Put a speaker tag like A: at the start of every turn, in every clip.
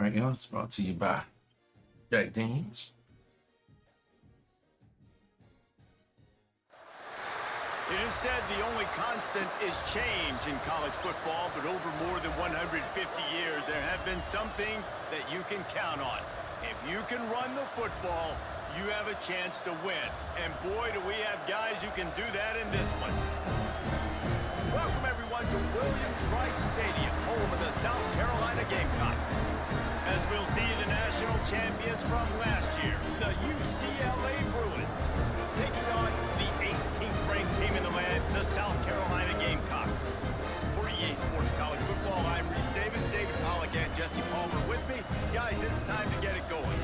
A: right, y'all. It's brought to you by Jack Daniels.
B: It is said the only constant is change in college football, but over more than 150 years, there have been some things that you can count on. If you can run the football, you have a chance to win. And boy, do we have guys who can do that in this one. Welcome, everyone, to Williams-Brice Stadium, home of the South Carolina Gamecocks. As we'll see the national champions from last year, the UCLA Bruins, taking on the 18th ranked team in the land, the South Carolina Gamecocks. For EA Sports College Football, I'm Reese Davis, David Pollack, and Jesse Palmer with me. Guys, it's time to get it going.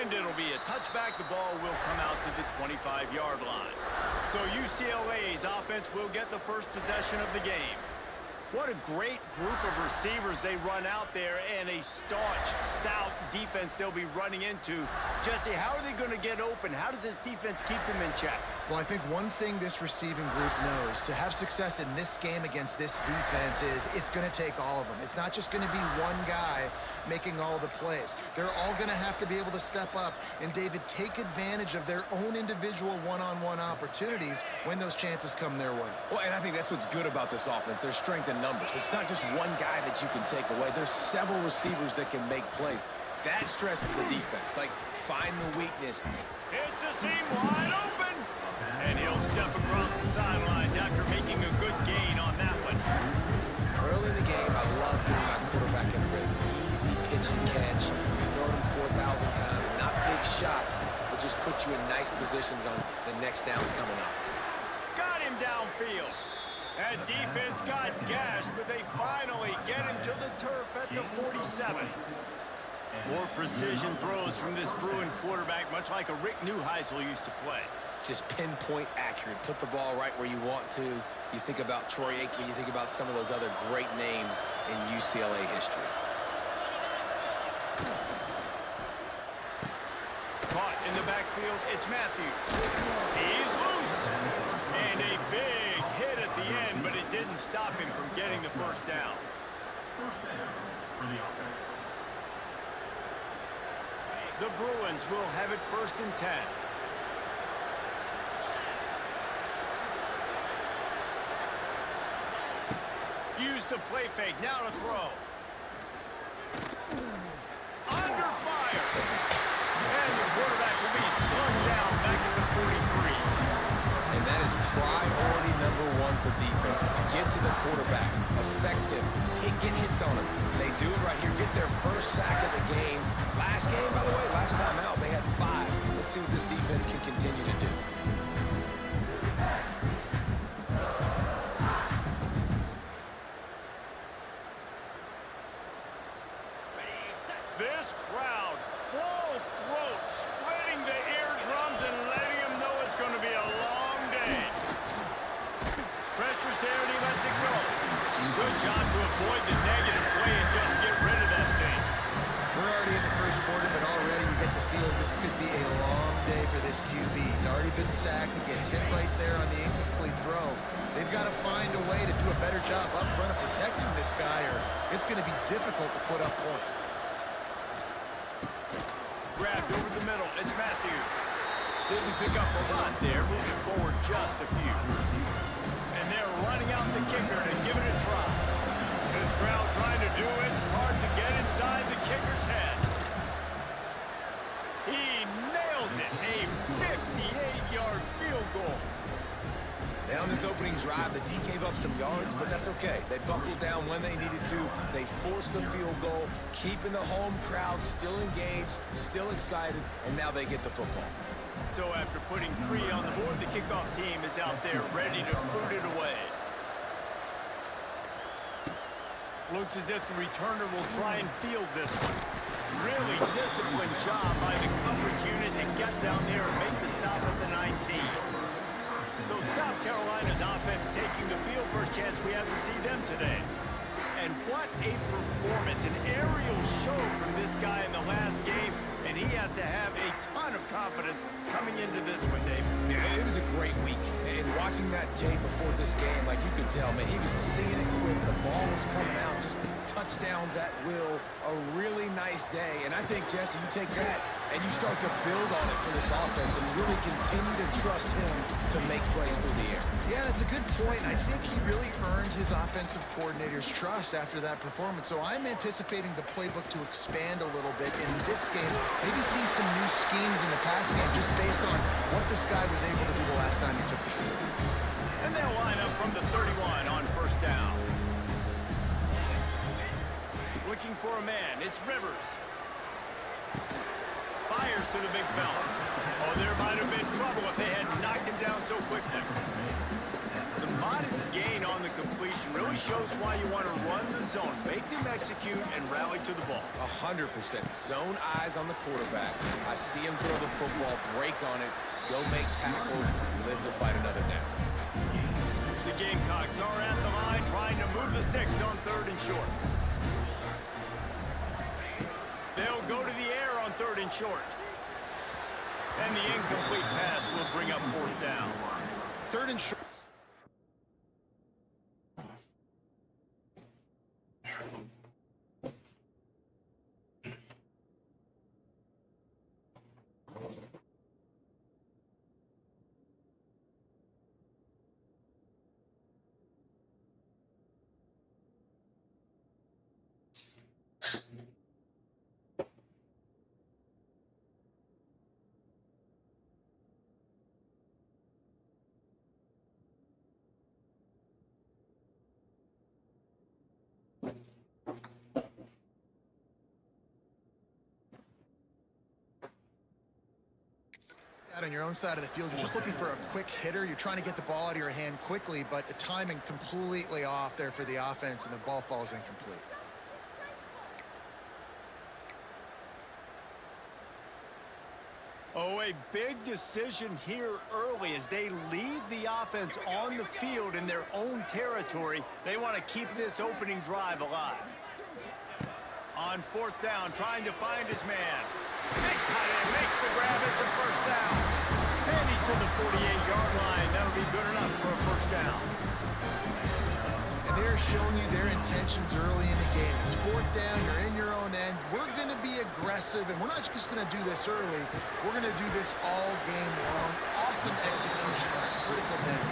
B: And it'll be a touchback. The ball will come out to the 25-yard line. So UCLA's offense will get the first possession of the game. What a great group of receivers they run out there, and a staunch, stout defense they'll be running into. Jesse, how are they going to get open? How does this defense keep them in check?
C: Well, I think one thing this receiving group knows to have success in this game against this defense is it's going to take all of them. It's not just going to be one guy making all the plays. They're all going to have to be able to step up and, David, take advantage of their own individual one-on-one opportunities when those chances come their way.
D: Well, and I think that's what's good about this offense. Their strength in numbers. It's not just one guy that you can take away. There's several receivers that can make plays. That stresses the defense. Like, find the weakness.
B: It's a seam wide open. And he'll step across the sidelines after making a good gain on that one.
D: Early in the game, I love getting my quarterback in rhythm. Easy pitch and catch. You've thrown him 4,000 times. Not big shots, but just put you in nice positions on the next downs coming up.
B: Got him downfield. That defense got gashed, but they finally get him to the turf at the 47. More precision throws from this Bruin quarterback, much like a Rick Neuheisel used to play.
D: Just pinpoint accurate. Put the ball right where you want to. You think about Troy Aikman, you think about some of those other great names in UCLA history.
B: Caught in the backfield, it's Matthews. He's loose. And a big hit at the end, but it didn't stop him from getting the first down. The Bruins will have it 1st and 10. Use the play fake, now to throw. Under fire. And the quarterback will be slung down back at the 43.
D: And that is priority #1 for defenses. Get to the quarterback, affect him, get hits on him. They do it right here, get their first sack of the game. Last game, by the way, last time out, they had 5. Let's see what this defense can continue to do.
B: This crowd, full throat, splitting the eardrums and letting them know it's going to be a long day. Pressure's there and he lets it go. Good job to avoid the negative play and just get rid of that thing.
C: We're already in the first quarter, but already you get the feel this could be a long day for this QB. He's already been sacked. He gets hit right there on the incomplete throw. They've got to find a way to do a better job up front of protecting this guy, or it's going to be difficult to put up points.
B: Grabbed over the middle, it's Matthews. Didn't pick up a lot there, moving forward just a few. And they're running out the kicker to give it a try. This crowd trying to do its part to get inside the kicker's head. He nails it, a 58-yard field goal.
D: And on this opening drive, the D gave up some yards, but that's okay. They buckled down when they needed to. They forced the field goal, keeping the home crowd still engaged, still excited, and now they get the football.
B: So after putting 3 on the board, the kickoff team is out there ready to boot it away. Looks as if the returner will try and field this one. Really disciplined job by the coverage unit to get down there and make the stop at the 19. So South Carolina's offense taking the field. First chance we have to see them today. And what a performance, an aerial show from this guy in the last game, and he has to have a ton of confidence coming into this one, Dave.
D: Yeah, it was a great week. And watching that tape before this game, like you could tell, man, he was seeing it quick. The ball was coming out, just touchdowns at will. A really nice day. And I think, Jesse, you take that and you start to build on it for this offense and really continue to trust him to make plays through the air.
C: Yeah, that's a good point. I think he really earned his offensive coordinator's trust after that performance. So I'm anticipating the playbook to expand a little bit in this game. Maybe see some new schemes in the passing game just based on what this guy was able to do the last time he took the field.
B: And they'll line up from the 31 on first down. Looking for a man, it's Rivers. Fires to the big fella. Oh, there might have been trouble if they had knocked him down so quick there. The modest gain on the completion really shows why you want to run the zone. Make them execute and rally to the ball.
D: 100%. Zone eyes on the quarterback. I see him throw the football, break on it, go make tackles, live to fight another down.
B: The Gamecocks are at the line trying to move the sticks on 3rd and short. They'll go to the air on 3rd and short. And the incomplete pass will bring up 4th down.
C: 3rd and short. Out on your own side of the field, you're just looking for a quick hitter. You're trying to get the ball out of your hand quickly, but the timing completely off there for the offense, and the ball falls incomplete.
B: Oh, a big decision here early as they leave the offense on the field in their own territory. They want to keep this opening drive alive. On 4th down, trying to find his man. Big tight end makes the grab. It's a first down. And he's to the 48-yard line. That'll be good enough for a first down.
C: And they're showing you their intentions early in the game. It's 4th down. You're in your own end. We're going to be aggressive, and we're not just going to do this early. We're going to do this all game long. Awesome execution on a critical minute.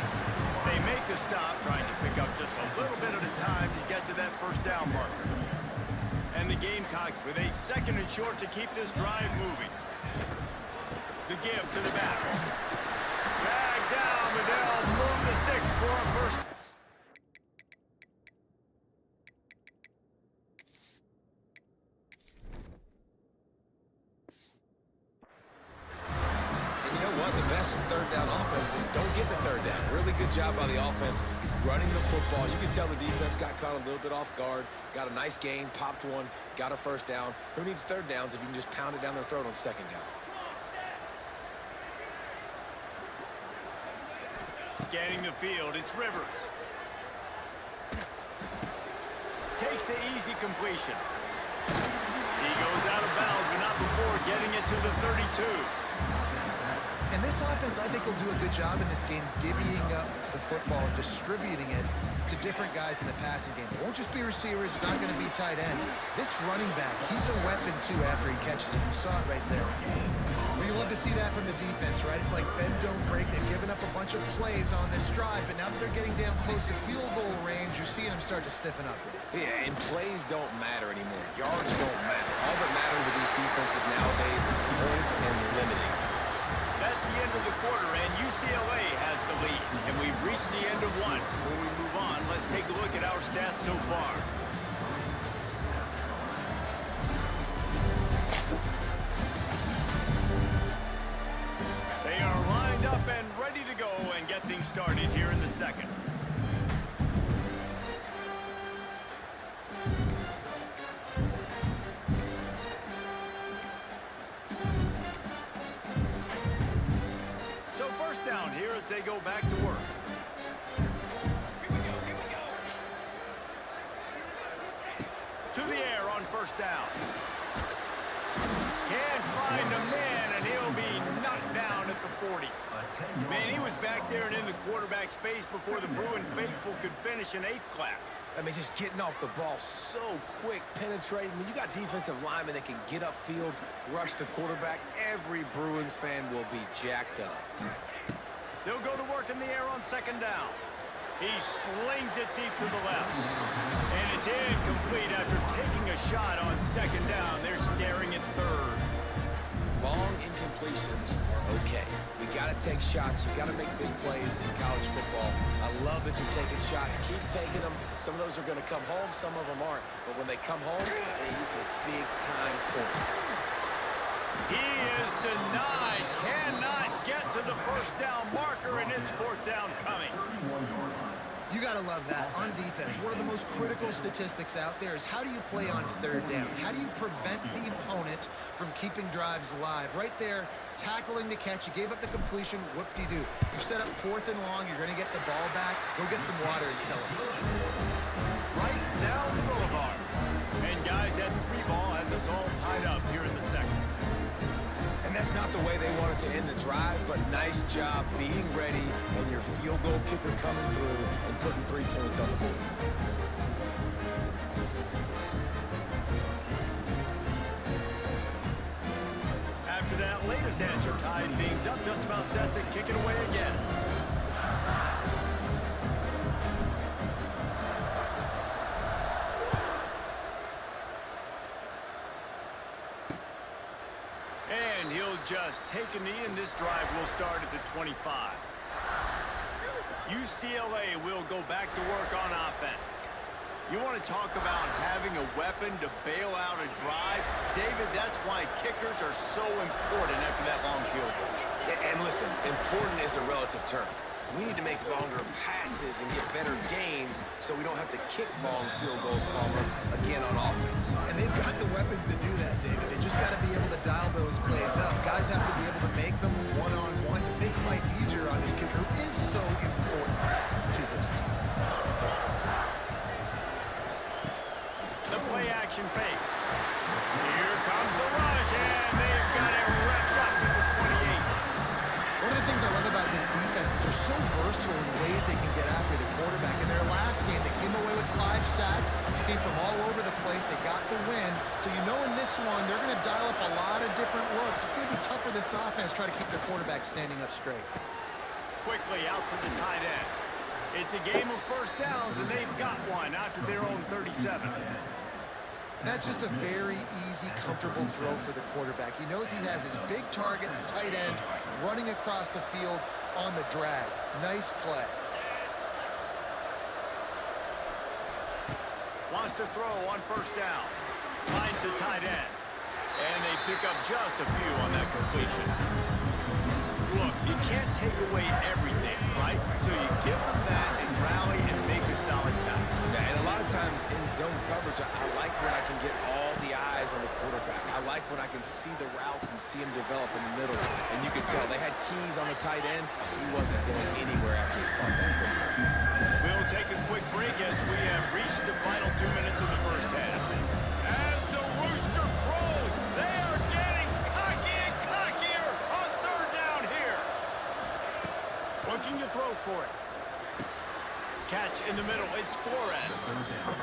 B: They make the stop, trying to pick up just a little bit at a time to get to that first down marker. And the Gamecocks with a 2nd and short to keep this drive moving. The give to the back. Bag down, but they'll move the sticks for a first.
D: And you know what? The best 3rd down offense is don't get the 3rd down. Really good job by the offense running the football. You can tell the defense got caught a little bit off guard. Got a nice gain, popped one, got a first down. Who needs 3rd downs if you can just pound it down their throat on 2nd down?
B: Scanning the field, it's Rivers. Takes the easy completion. He goes out of bounds, but not before getting it to the 32.
C: And this offense, I think, will do a good job in this game divvying up the football and distributing it to different guys in the passing game. It won't just be receivers. It's not going to be tight ends. This running back, he's a weapon, too, after he catches it. You saw it right there. We love to see that from the defense, right? It's like bend, don't break. They've given up a bunch of plays on this drive, but now that they're getting down close to field goal range, you're seeing them start to stiffen up.
D: Yeah, and plays don't matter anymore. Yards don't matter. All that matters with these defenses nowadays is points and limiting.
B: That's the end of the quarter, and UCLA has the lead. And we've reached the end of one. Before we move on, let's take a look at our stats so far. They are lined up and ready to go and get things started here in the 2nd. behind the man, and he'll be knocked down at the 40. Man, he was back there and in the quarterback's face before the Bruin faithful could finish an 8 clap.
D: I mean, just getting off the ball so quick, penetrating. When you got defensive linemen that can get upfield, rush the quarterback, every Bruins fan will be jacked up.
B: They'll go to work in the air on 2nd down. He slings it deep to the left. And it's incomplete after taking a shot on 2nd down. They're staring at 3rd.
D: Long incompletions are okay. We got to take shots. You got to make big plays in college football. I love that you're taking shots. Keep taking them. Some of those are going to come home. Some of them aren't. But when they come home, they equal big-time points.
B: He is denied. Cannot get to the 1st down marker, and it's 4th down coming.
C: You got to love that. On defense, one of the most critical statistics out there is how do you play on 3rd down? How do you prevent the opponent from keeping drives alive? Right there, tackling the catch. You gave up the completion. Whoop-de-doo. You set up 4th and long. You're going to get the ball back. Go get some water and celebrate.
B: Right down the boulevard. And guys, that 3 ball has us all tied up here in the 2nd.
D: And that's not the way they wanted to end the drive, but nice job being ready and your field goal kicker coming through and putting 3 points on the board.
B: After that latest answer tied things up, just about set to kick it away again. And he'll just take a knee, and this drive will start at the 25. UCLA will go back to work on offense. You want to talk about having a weapon to bail out a drive? David, that's why kickers are so important after that long field goal.
D: And listen, important is a relative term. We need to make longer passes and get better gains so we don't have to kick long field goals, Palmer, again on offense.
C: And they've got the weapons to do that, David. They just got to be able to dial those plays up. Guys have to be able to make them one-on-one to make life easier on this kicker is so important to this team.
B: The play-action fake. Here comes the rush, and they've got it wrapped up in the 28.
C: One of the things I love about this defense is they're so versatile in the ways they can get after the quarterback. In their last game, they came away with 5 sacks, came from all over the place. They got the win. So you know in this one, they're going to dial up a lot of different looks. It's going to be tough for this offense to try to keep their quarterback standing up straight.
B: Quickly out to the tight end. It's a game of 1st downs, and they've got one out to their own 37.
C: That's just a very easy, comfortable throw for the quarterback. He knows he has his big target, the tight end, running across the field on the drag. Nice play.
B: Wants to throw on 1st down. Finds the tight end. And they pick up just a few on that completion. Look, you can't take away everything, right? So you give them that and rally and make a solid tackle.
D: Yeah, and a lot of times in zone coverage, I like when I can get all the eyes on the quarterback. I like when I can see the routes and see him develop in the middle. And you can tell they had keys on the tight end. He wasn't going anywhere after he caught that football.
B: We'll take a quick break as we have reached the final 2 minutes of the 1st half. As the rooster crows, they are getting cocky and cockier on 3rd down here. Looking to throw for it. Catch in the middle. It's Flores.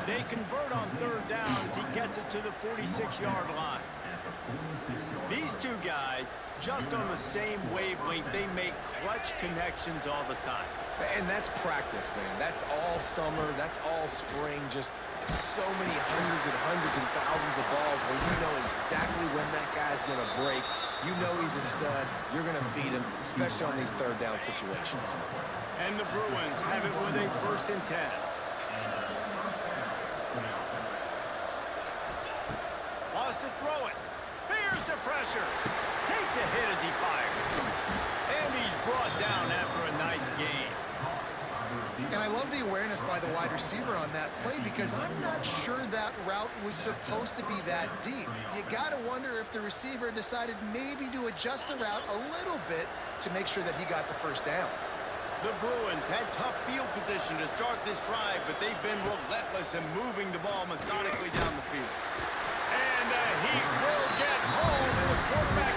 B: They convert on 3rd down as he gets it to the 46-yard line. These two guys, just on the same wavelength, they make clutch connections all the time.
D: And that's practice, man. That's all summer. That's all spring. Just so many hundreds and thousands of balls where you know exactly when that guy's going to break. You know he's a stud. You're going to feed him, especially on these 3rd down situations.
B: And the Bruins have it with a 1st and 10. Wants to throw it. Fears the pressure. Takes a hit as he fires. And he's brought down after a nice game.
C: And I love the awareness by the wide receiver on that play because I'm not sure that route was supposed to be that deep. You got to wonder if the receiver decided maybe to adjust the route a little bit to make sure that he got the 1st down.
B: The Bruins had tough field position to start this drive, but they've been relentless in moving the ball methodically down the field. And he will get home. The quarterback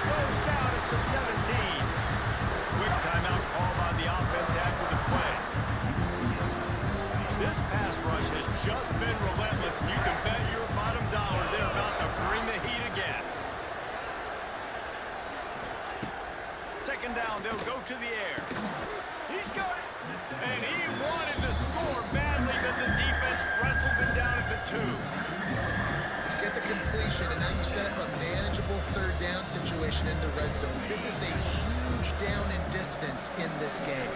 B: to the air. He's got it. And he wanted to score badly, but the defense wrestles him down at the 2.
C: Get the completion, and now you set up a manageable third down situation in the red zone. This is a huge down in distance in this game.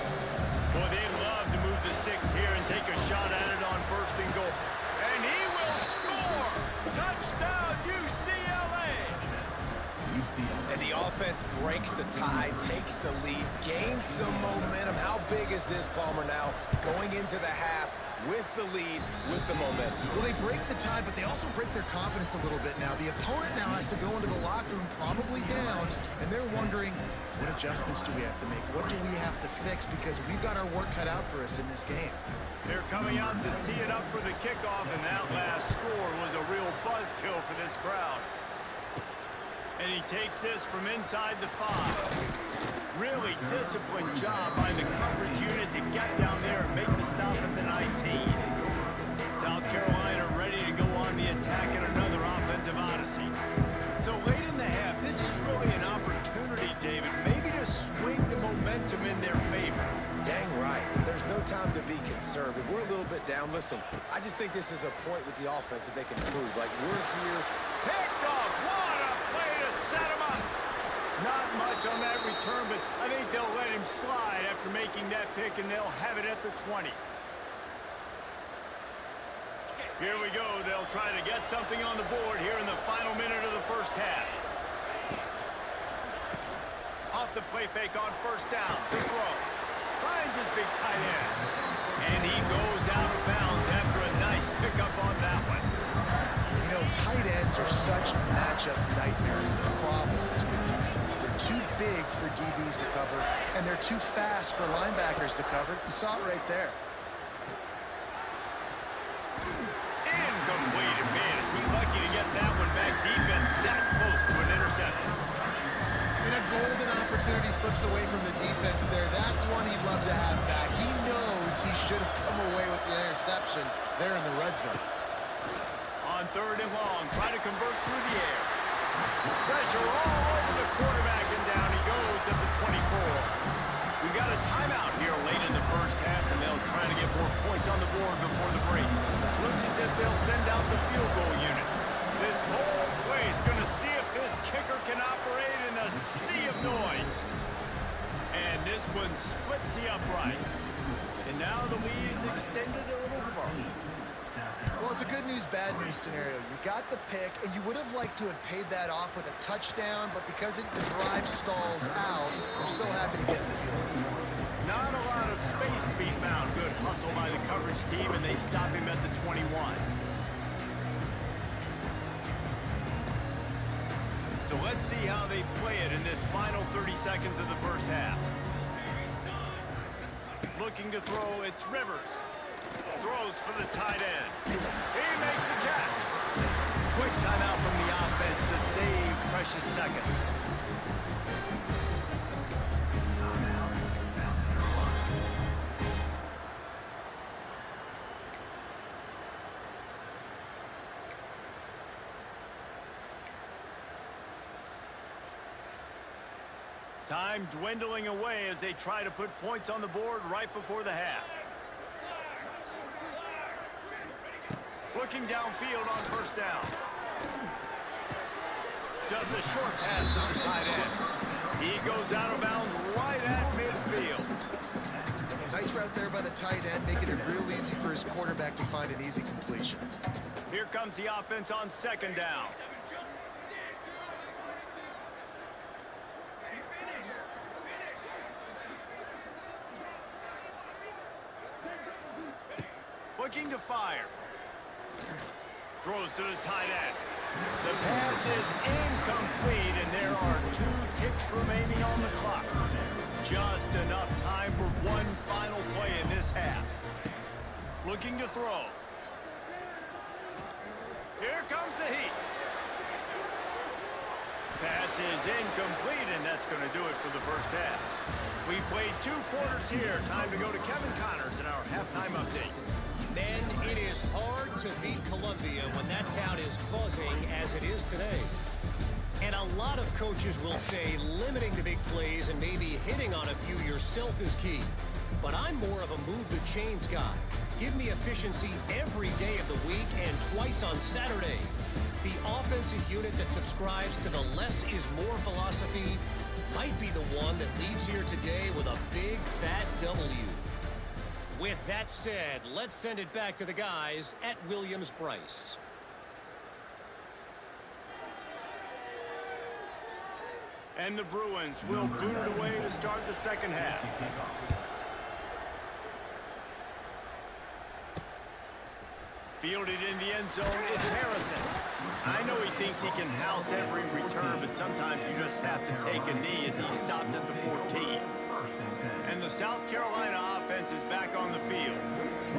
B: Boy, they'd love to move the sticks here and take a shot at it on 1st and goal. And he will score! Touchdown, UCLA!
D: And the offense breaks the tie, takes the lead, gains some momentum. How big is this, Palmer, now going into the half with the lead, with the momentum?
C: Well, they break the tie, but they also break their confidence a little bit now. The opponent now has to go into the locker room probably down, and they're wondering, what adjustments do we have to make? What do we have to fix? Because we've got our work cut out for us in this game.
B: They're coming out to tee it up for the kickoff, and that last score was a real buzzkill for this crowd. And he takes this from inside the 5. Really disciplined job by the coverage unit to get down there and make the stop at the 19. South Carolina ready to go on the attack in another offensive odyssey. So late in the half, this is really an opportunity, David, maybe to swing the momentum in their favor.
D: Dang right. There's no time to be concerned. If we're a little bit down, listen, I just think this is a point with the offense that they can improve. Like, we're here.
B: Picked off. What a play to set him up. Not much on that return, but I think they'll let him slide after making that pick, and they'll have it at the 20. Here we go. They'll try to get something on the board here in the final minute of the first half. Off the play fake on 1st down. The throw. Finds his big tight end. And he goes out of bounds after a nice pickup on that one.
C: You know, tight ends are such matchup nightmares and problems for defense. They're too big for DBs to cover, and they're too fast for linebackers to cover. You saw it right there.
B: Incomplete. And man, is he lucky to get that one back. Defense that close to an interception.
C: And a golden opportunity slips away from the defense there. That's one he'd love to have back. He knows he should have come away with the interception there in the red zone.
B: On 3rd and long, try to convert through the air. Pressure all over the quarterback, and down he goes at the 24. We got a timeout here late in the first half, and they'll try to get more points on the board before the break. Looks as if they'll send out the field goal unit. This whole place going to see if this kicker can operate in a sea of noise. And this one splits the uprights. And now the lead is extended a little further.
C: Well, it's a good news, bad news scenario. You got the pick, and you would have liked to have paid that off with a touchdown, but because the drive stalls out, they're still happy to get the field.
B: Not a lot of space to be found. Good hustle by the coverage team, and they stop him at the 21. So let's see how they play it in this final 30 seconds of the first half. Looking to throw, it's Rivers. Throws for the tight end. He makes a catch. Quick timeout from the offense to save precious seconds. Time dwindling away as they try to put points on the board right before the half. Looking downfield on 1st down. Just a short pass to the tight end. He goes out of bounds right at midfield.
C: Nice route there by the tight end, making it real easy for his quarterback to find an easy completion.
B: Here comes the offense on 2nd down. Looking to fire. Throws to the tight end. The pass is incomplete, and there are 2 ticks remaining on the clock. Just enough time for one final play in this half. Looking to throw. Here comes the heat. Pass is incomplete, and that's going to do it for the first half. We played 2 quarters here. Time to go to Kevin Connors in our halftime update.
E: Men, it is hard to beat Columbia when that town is buzzing as it is today. And a lot of coaches will say limiting the big plays and maybe hitting on a few yourself is key. But I'm more of a move the chains guy. Give me efficiency every day of the week and twice on Saturday. The offensive unit that subscribes to the less is more philosophy might be the one that leaves here today with a big fat W. With that said, let's send it back to the guys at Williams-Brice.
B: And the Bruins will boot it away to start the second half. Fielded in the end zone, it's Harrison. I know he thinks he can house every return, but sometimes you just have to take a knee as he stopped at the 14. And the South Carolina offense is back on the field.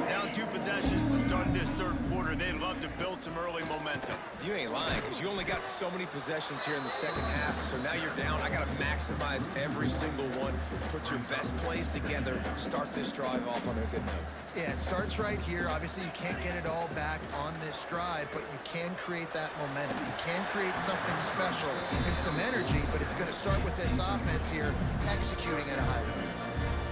B: Down 2 possessions to start this third quarter. They'd love to build some early momentum.
D: You ain't lying, because you only got so many possessions here in the second half, so now you're down. I got to maximize every single one, put your best plays together, start this drive off on a good note.
C: Yeah, it starts right here. Obviously, you can't get it all back on this drive, but you can create that momentum. You can create something special and some energy, but it's going to start with this offense here executing at a high rate.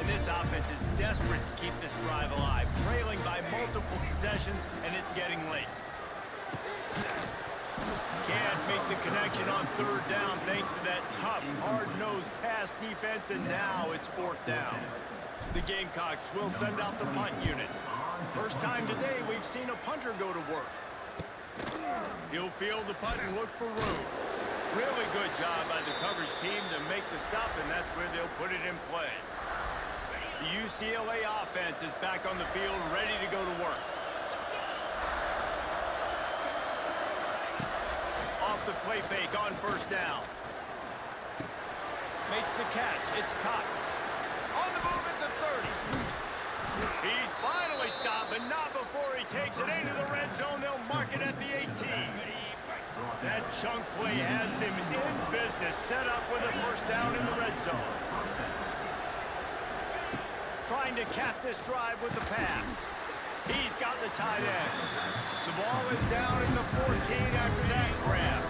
B: And this offense is desperate to keep this drive alive, trailing by multiple possessions, and it's getting late. Can't make the connection on third down thanks to that tough, hard-nosed pass defense, and now it's fourth down. The Gamecocks will send out the punt unit. First time today we've seen a punter go to work. He'll field the punt and look for room. Really good job by the coverage team to make the stop, and that's where they'll put it in play. The UCLA offense is back on the field, ready to go to work. Off the play fake on first down. Makes the catch. It's Cox. On the move at the 30. He's finally stopped, but not before he takes it into the red zone. They'll mark it at the 18. That chunk play has them in business, set up with a first down in the red zone. Trying to cap this drive with the pass. He's got the tight end. The ball is down at the 14 after that grab.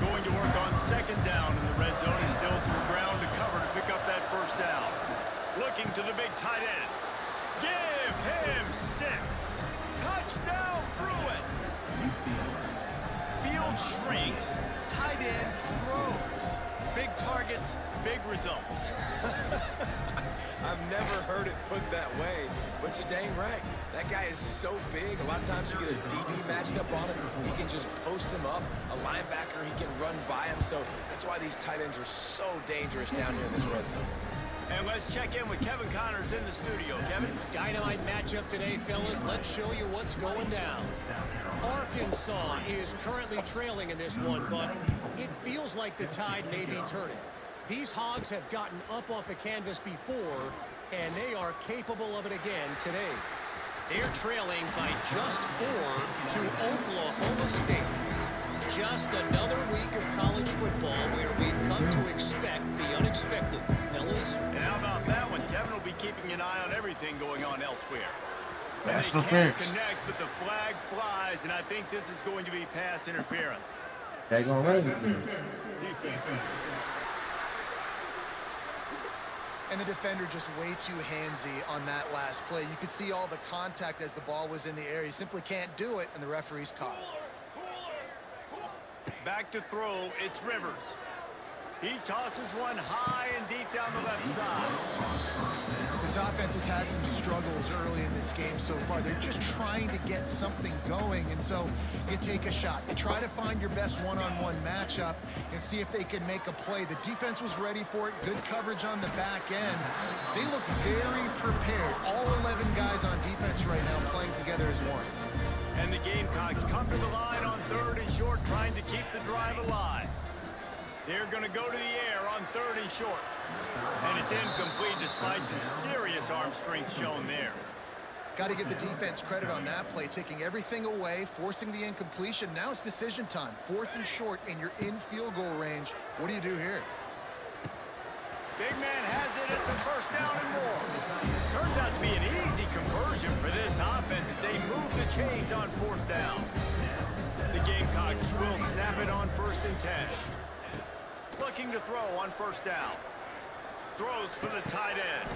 B: Going to work on second down in the red zone. Is still some ground to cover to pick up that first down. Looking to the big tight end. Give him 6. Touchdown Bruins. Field shrinks. Tight end grows. Big targets, big results.
D: I've never heard it put that way, but you're dang right. That guy is so big. A lot of times you get a DB matched up on him. He can just post him up. A linebacker, he can run by him. So that's why these tight ends are so dangerous down here in this red zone.
B: And let's check in with Kevin Connors in the studio. Kevin?
E: Dynamite matchup today, fellas. Let's show you what's going down. Arkansas is currently trailing in this one, but it feels like the tide may be turning. These Hogs have gotten up off the canvas before, and they are capable of it again today. They're trailing by just 4 to Oklahoma State. Just another week of college football where we've come to expect the unexpected, fellas.
B: And how about that one? Kevin will be keeping an eye on everything going on elsewhere.
A: That's
B: they
A: the
B: can't
A: fix.
B: connect, but the flag flies, and I think this is going to be pass interference.
A: They gonna run it.
C: And the defender just way too handsy on that last play. You could see all the contact as the ball was in the air. He simply can't do it, and the referee's caught it.
B: Back to throw, it's Rivers. He tosses one high and deep down the left side.
C: This offense has had some struggles early in this game so far. They're just trying to get something going, and so you take a shot. You try to find your best one-on-one matchup and see if they can make a play. The defense was ready for it. Good coverage on the back end. They look very prepared. All 11 guys on defense right now playing together as one.
B: And the Gamecocks come to the line on third and short, trying to keep the drive alive. They're going to go to the air on third and short. And it's incomplete despite some serious arm strength shown there.
C: Got to give the defense credit on that play, taking everything away, forcing the incompletion. Now it's decision time. 4th and short, and you're in field goal range. What do you do here?
B: Big man has it. It's a first down and more. Turns out to be an easy conversion for this offense as they move the chains on 4th down. The Gamecocks will snap it on 1st and 10. Looking to throw on 1st down. Throws for the tight end.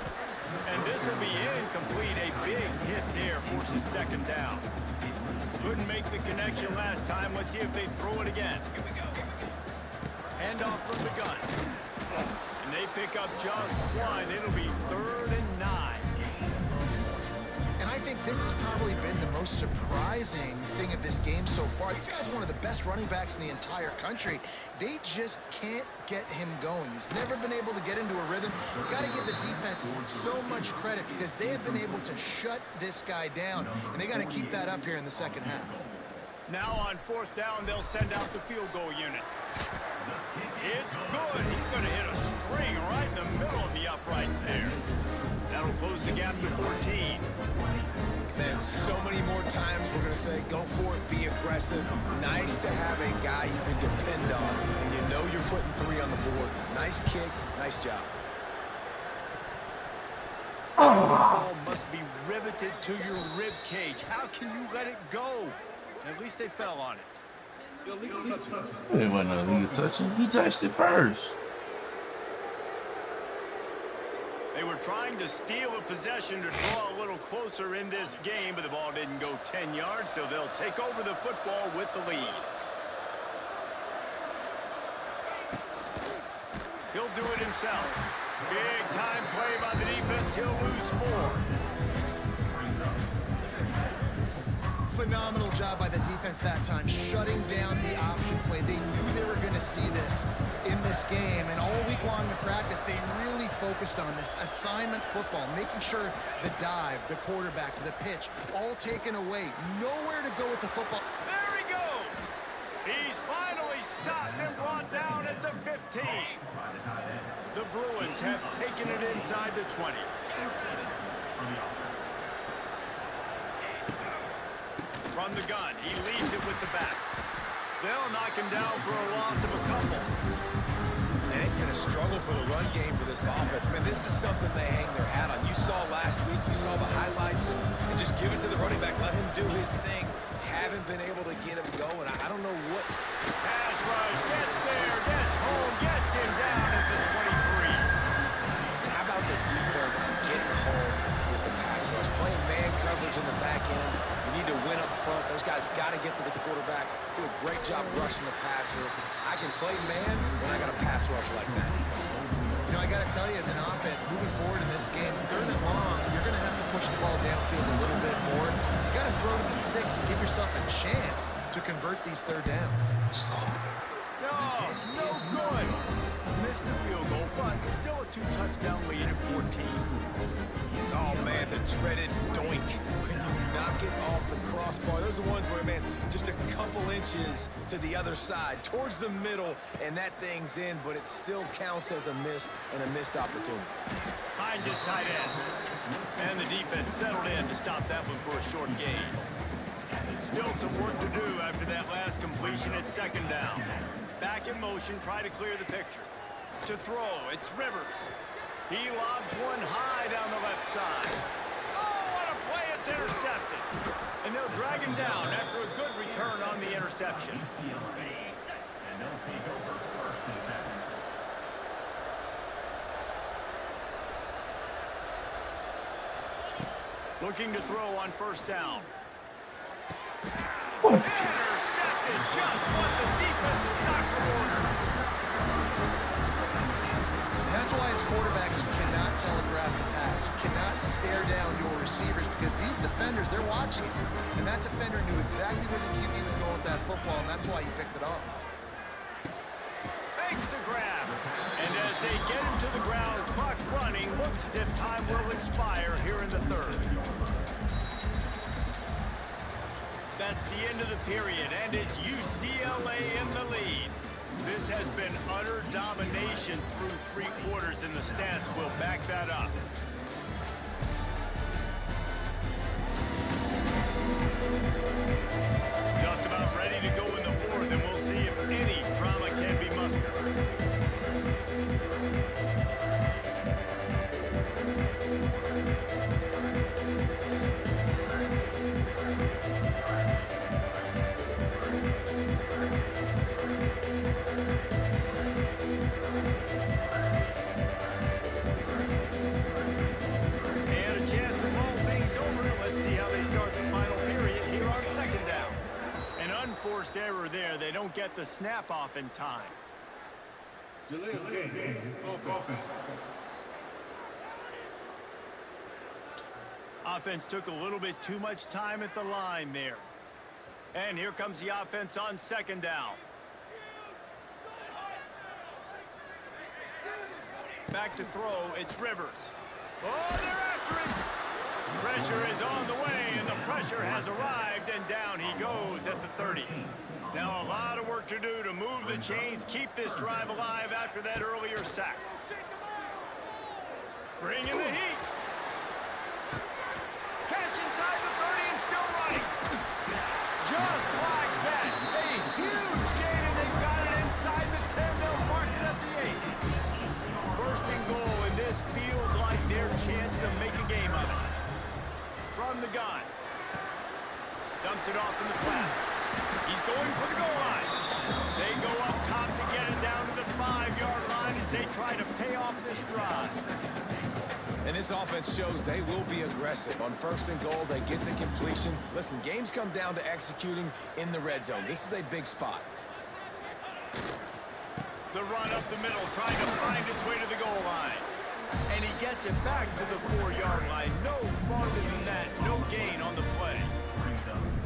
B: And this will be incomplete. A big hit there forces 2nd down. Couldn't make the connection last time. Let's see if they throw it again. Handoff from the gun. And they pick up just one. It'll be 3rd and 9.
C: And I think this has probably been the most surprising thing of this game so far. This guy's one of the best running backs in the entire country. They just can't get him going. He's never been able to get into a rhythm. You got to give the defense so much credit because they have been able to shut this guy down, and they got to keep that up here in the 2nd half.
B: Now on 4th down, they'll send out the field goal unit. It's good. He's going to hit a string right in the middle of the uprights there. That'll close the gap to 14.
D: Man, so many more times we're going to say, go for it, be aggressive. Nice to have a guy you can depend on, and you know you're putting 3 on the board. Nice kick, nice job.
B: The ball must be riveted to your rib cage. How can you let it go? At least they fell on it.
A: It wasn't a legal touching. He touched it first.
B: They were trying to steal a possession to draw a little closer in this game, but the ball didn't go 10 yards, so they'll take over the football with the lead. He'll do it himself. Big time play by the defense. He'll lose 4.
C: Phenomenal job by the defense that time, shutting down the option play. They knew they were going to see this in this game, and all week long in practice, they really focused on this assignment football, making sure the dive, the quarterback, the pitch, all taken away. Nowhere to go with the football.
B: There he goes. He's finally stopped and brought down at the 15. The Bruins have taken it inside the 20. From the gun, he leaves it with the back. They'll knock him down for a loss of a couple.
D: And it's been a struggle for the run game for this offense. Man, this is something they hang their hat on. You saw last week, you saw the highlights, and just give it to the running back. Let him do his thing. Haven't been able to get him going. I don't know what's...
B: Pass rush, gets there, gets home, gets him down at the 23.
D: And how about the defense getting home with the pass rush? Playing man coverage in the back end. You need to win up front. Those guys got to get to the quarterback. Do a great job rushing the passer. I can play man when I got a pass rush like that.
C: You know, I got to tell you, as an offense, moving forward in this game, 3rd and long, you're going to have to push the ball downfield a little bit more. You got to throw to the sticks and give yourself a chance to convert these 3rd downs.
B: No good. Missed the field goal, but still a 2-touchdown lead at 14.
D: Oh, man, the dreaded doink. When you knock it off the crossbar. Those are ones where, man, just a couple inches to the other side, towards the middle, and that thing's in, but it still counts as a miss and a missed opportunity.
B: Finds his tight end. And the defense settled in to stop that one for a short gain. Still some work to do after that last completion at 2nd down. Back in motion, try to clear the picture. To throw, it's Rivers. He lobs one high down the left side. Oh, what a play, it's intercepted. And they'll drag him down after a good return on the interception. Looking to throw on 1st down. Intercepted, just what the defensive doctor ordered.
C: That's why as quarterbacks, you cannot telegraph the pass. You cannot stare down your receivers because these defenders, they're watching it. And that defender knew exactly where the QB was going with that football, and that's why he picked it off.
B: Makes the grab. And as they get him to the ground, clock running, looks as if time will expire here in the 3rd. That's the end of the period, and it's UCLA in the lead. This has been utter domination through 3 quarters, and the stats will back that up. Just about ready to go in the 4th, and we'll see if any drama can be mustered. don't get the snap off in time.
F: Delay of game. Offense.
B: Offense took a little bit too much time at the line there. And here comes the offense on second down. Back to throw, it's Rivers. Oh, they're after him! Pressure is on the way, and the pressure has arrived, and down he goes at the 30. Now a lot of work to do to move the chains, keep this drive alive after that earlier sack. Bring in the heat. Catch inside the 30 and still running. Just like that. A huge gain, and they've got it inside the 10. They'll mark it at the 8. First and goal, and this feels like their chance to make a game of it. From the gun. Dumps it off in the flats. He's going for the goal line. They go up top to get it down to the 5-yard line as they try to pay off this drive.
D: And this offense shows they will be aggressive. On first and goal, they get the completion. Listen, games come down to executing in the red zone. This is a big spot.
B: The run up the middle, trying to find its way to the goal line. And he gets it back to the 4-yard line. No farther than that. No gain on the play.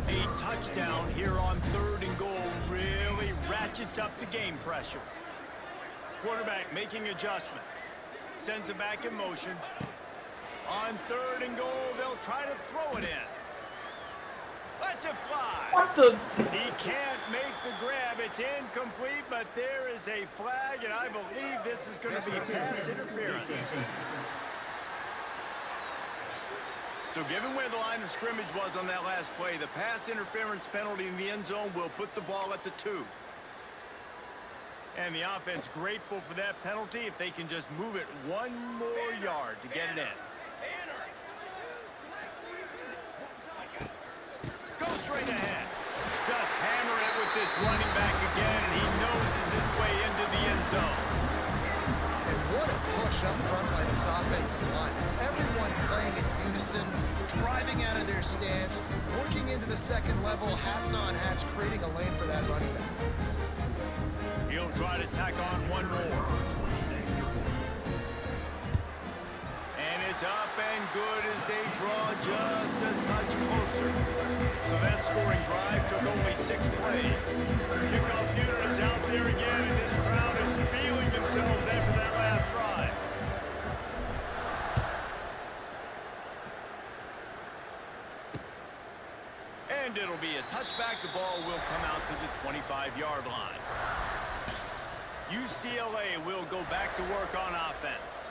B: A touchdown here on third and goal really ratchets up the game pressure. Quarterback making adjustments. Sends it back in motion. On third and goal, they'll try to throw it in. Lets it fly.
A: What the?
B: He can't make the grab. It's incomplete, but there is a flag, and I believe this is going to be pass interference. So given where the line of scrimmage was on that last play, the pass interference penalty in the end zone will put the ball at the 2. And the offense grateful for that penalty if they can just move it one more yard to get it in. Go straight ahead. Just hammer it with this running back again, and he noses his way into the end zone.
C: And what a push up front by this offensive line. Everyone playing in unison, driving out of their stance, working into the second level, hats on hats, creating a lane for that running back.
B: He'll try to tack on one more. And it's up and good as they draw just a touch closer. So that scoring drive took only 6 plays. Kickoff unit is out there again, and this crowd is feeling themselves after that last drive. And it'll be a touchback. The ball will come out to the 25-yard line. UCLA will go back to work on offense.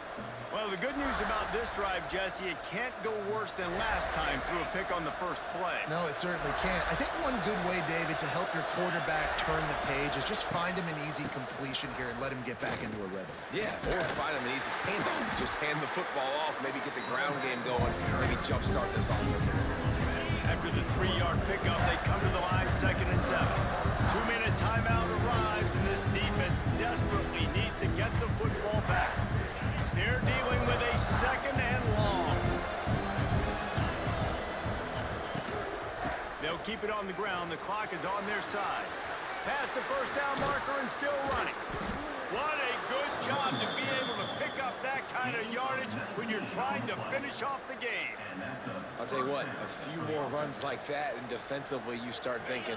B: Well, the good news about this drive, Jesse, it can't go worse than last time through a pick on the first play.
C: No, it certainly can't. I think one good way, David, to help your quarterback turn the page is just find him an easy completion here and let him get back into a rhythm.
D: Yeah, or find him an easy handoff. Just hand the football off, maybe get the ground game going, maybe jumpstart this offense.
B: After the 3-yard pickup, they come to the line, 2nd and 7. 2-minute timeout arrives, and this defense desperately needs to get the football back. They're dealing with a 2nd and long. They'll keep it on the ground. The clock is on their side. Past the first down marker and still running. What a good job to be able to pick up that kind of yardage when you're trying to finish off the game.
D: I'll tell you what, a few more runs like that, and defensively you start thinking,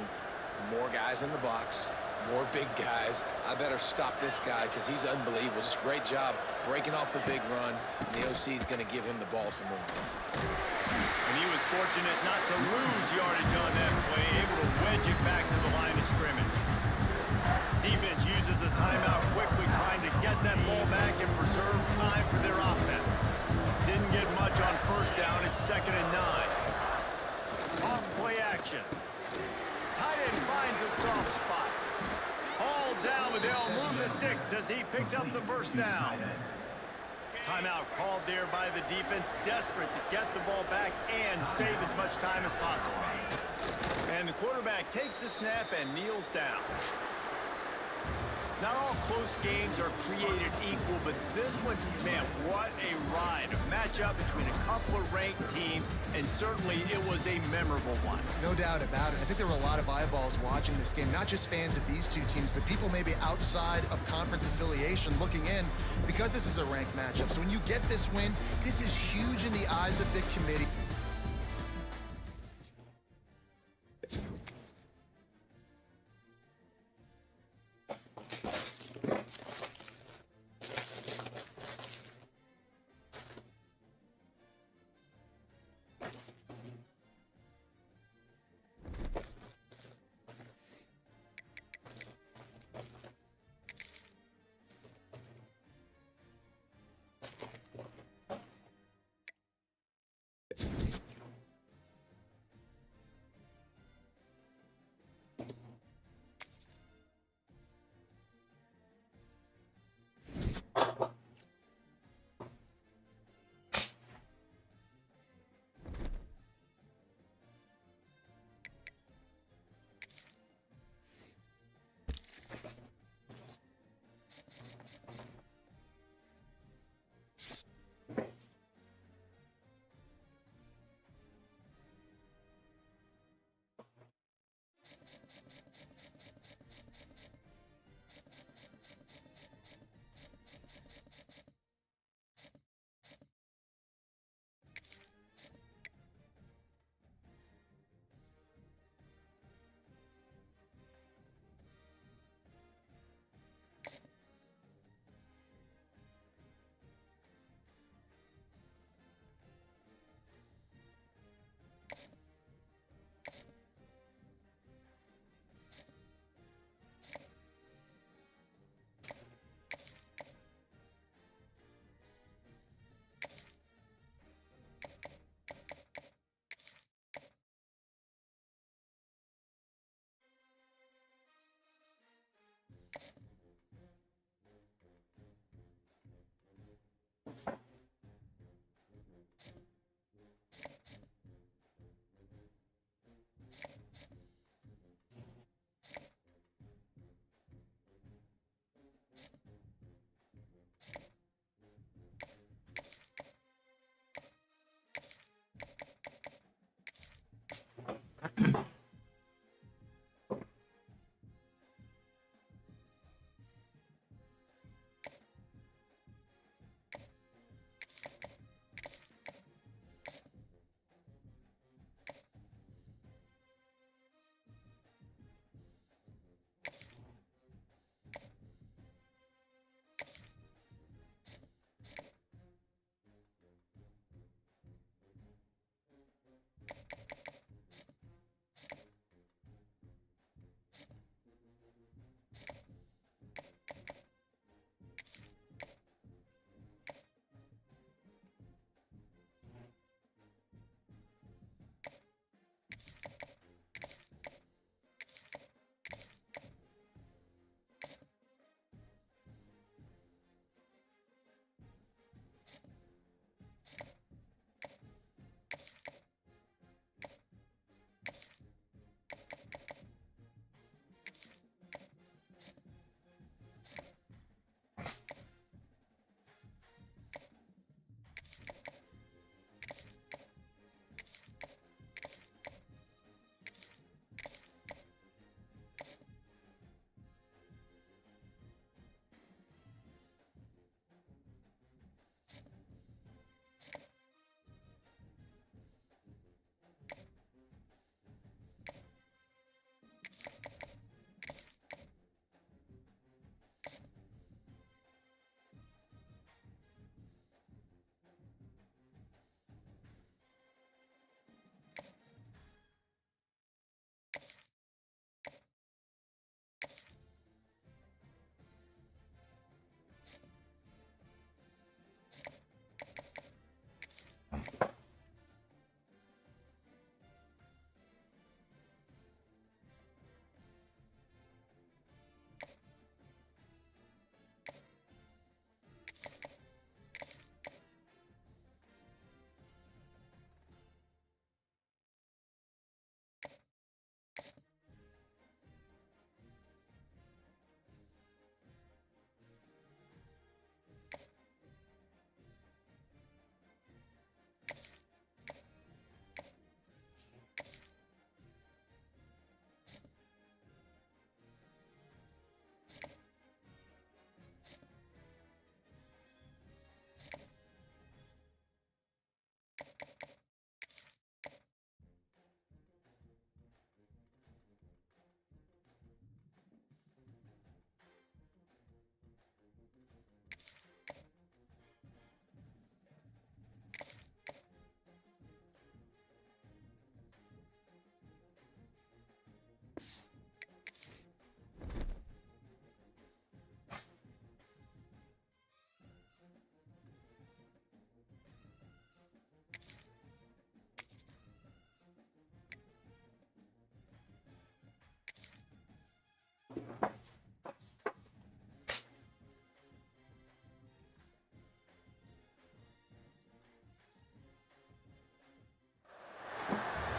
D: more guys in the box, more big guys. I better stop this guy because he's unbelievable. Just great job breaking off the big run. And the OC is going to give him the ball some more.
B: And he was fortunate not to lose yardage on that play, able to wedge it back to the line of scrimmage. Defense uses a timeout quickly, trying to get that ball back and preserve time for their offense. Didn't get much on first down. It's 2nd and 9. Off play action. Tight end finds a soft spot. Hauled down, but they'll move the sticks as he picks up the first down. Timeout called there by the defense, desperate to get the ball back and save as much time as possible. And the quarterback takes the snap and kneels down. Not all close games are created equal, but this one, man, what a ride. A matchup between a couple of ranked teams, and certainly it was a memorable one.
C: No doubt about it. I think there were a lot of eyeballs watching this game, not just fans of these two teams, but people maybe outside of conference affiliation looking in because this is a ranked matchup. So when you get this win, this is huge in the eyes of the committee.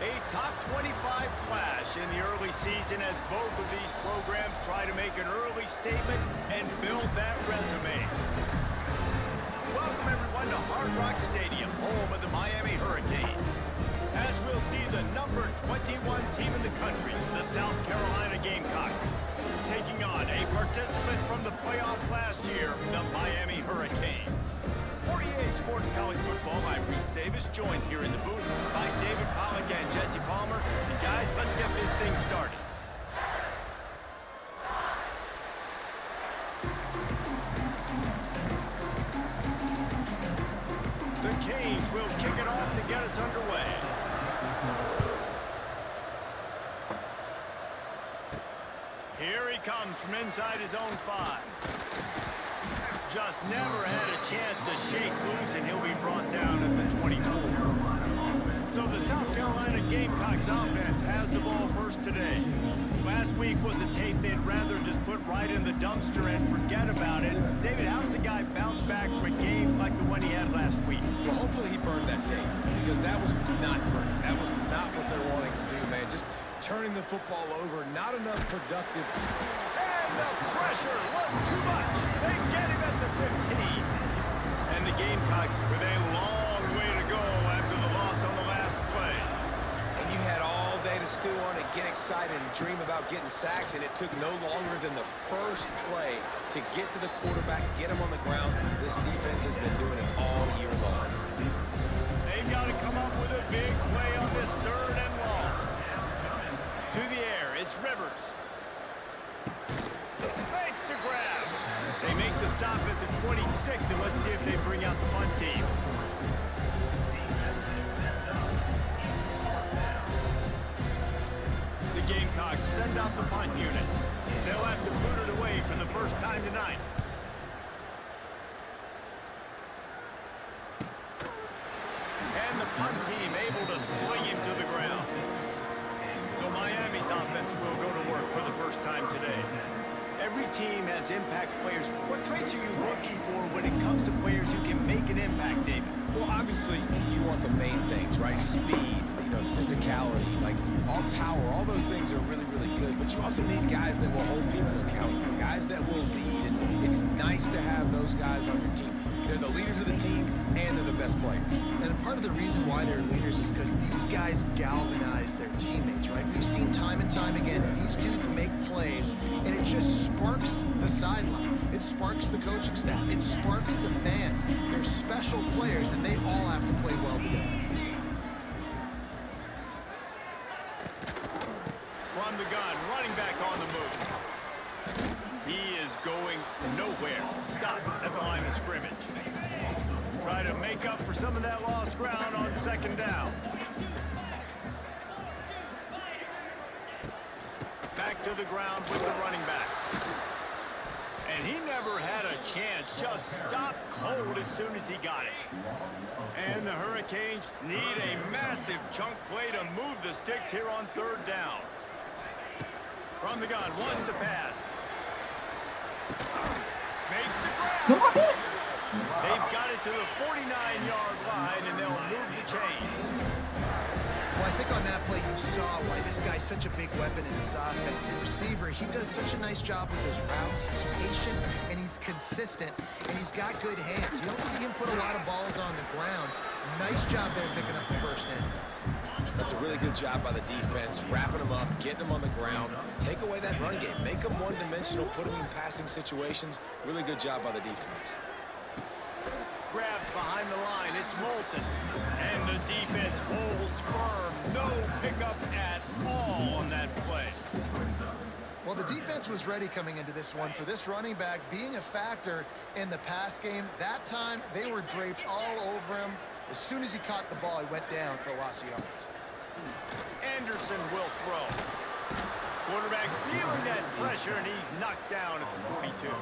B: A top 25 clash in the early season as both of these programs try to make an early statement and build that resume. Welcome everyone to Hard Rock Stadium, home of the Miami Hurricanes. As we'll see the number 21 team in the country, the South Carolina Gamecocks, taking on a participant from the playoff last year, the Miami Hurricanes. For EA Sports College Football, I'm Reese Davis, joined here in the booth by David Pollack and Jesse Palmer. And guys, let's get this thing started. The Canes will kick it off to get us underway. Here he comes from inside his own 5. Just never had a chance to shake loose, and he'll be brought down at the 24. So the South Carolina Gamecocks offense has the ball first today. Last week was a tape they'd rather just put right in the dumpster and forget about it. David, how does a guy bounce back from a game like the one he had last week?
D: Well, hopefully he burned that tape, because that was not pretty. That was not what they're wanting to do, man. Just turning the football over, not enough productive.
B: And the pressure was too much. They get him at the 15. And the Gamecocks with a long way to go after the loss on the last play.
D: And you had all day to stew on it, get excited, and dream about getting sacks, and it took no longer than the first play to get to the quarterback, get him on the ground. This defense has been doing it all year long.
B: They've got to come up with a big play on this 3rd and long. To the air, it's Rivers. Fakes to grab. They make the stop at the 26, and let's see if they bring out the punt team. The Gamecocks send out the punt unit. They'll have to boot it away for the first time tonight. And the punt team able to swing him to the ground. So Miami's offense will go to work for the first time today. Every team has impact players. What traits are you looking for when it comes to players who can make an impact, David?
D: Well, obviously, you want the main things, right? Speed, physicality, like all power, all those things are really, really good. But you also need guys that will hold people accountable, guys that will lead. And it's nice to have those guys on your team. They're the leaders of the team, and they're the best players.
C: And part of the reason why they're leaders is because these guys galvanize their teammates, right? We've seen time and time again, these dudes make plays, and it just sparks the sideline. It sparks the coaching staff. It sparks the fans. They're special players, and they all have to play well together.
B: From the gun, running back on the move. He is going nowhere. Stop at the line of scrimmage. Try to make up for some of that lost ground on 2nd down. Back to the ground with the running back. And he never had a chance. Just stopped cold as soon as he got it. And the Hurricanes need a massive chunk play to move the sticks here on 3rd down. From the gun, wants to pass. Makes the grab. They've got it to the 49-yard line, and they'll move the chains.
C: Well, I think on that play you saw why this guy's such a big weapon in this offense. And receiver, he does such a nice job with his routes. He's patient, and he's consistent, and he's got good hands. You don't see him put a lot of balls on the ground. Nice job there picking up the 1st down.
D: That's a really good job by the defense, wrapping them up, getting them on the ground. Take away that run game. Make them one-dimensional, put them in passing situations. Really good job by the defense.
B: Grabs behind the line. It's Moulton. And the defense holds firm. No pickup at all on that play.
C: Well, the defense was ready coming into this one for this running back being a factor in the pass game. That time, they were draped all over him. As soon as he caught the ball, he went down for a loss of yards.
B: Anderson will throw. Quarterback feeling that pressure, and he's knocked down at the 42.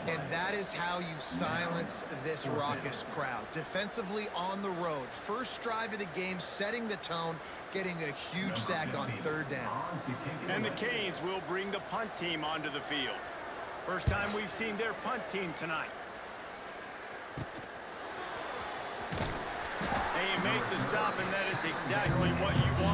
C: And that is how you silence this raucous crowd. Defensively on the road. First drive of the game, setting the tone, getting a huge sack on 3rd down.
B: And the Canes will bring the punt team onto the field. First time we've seen their punt team tonight. And you make the stop, and that is exactly what you want.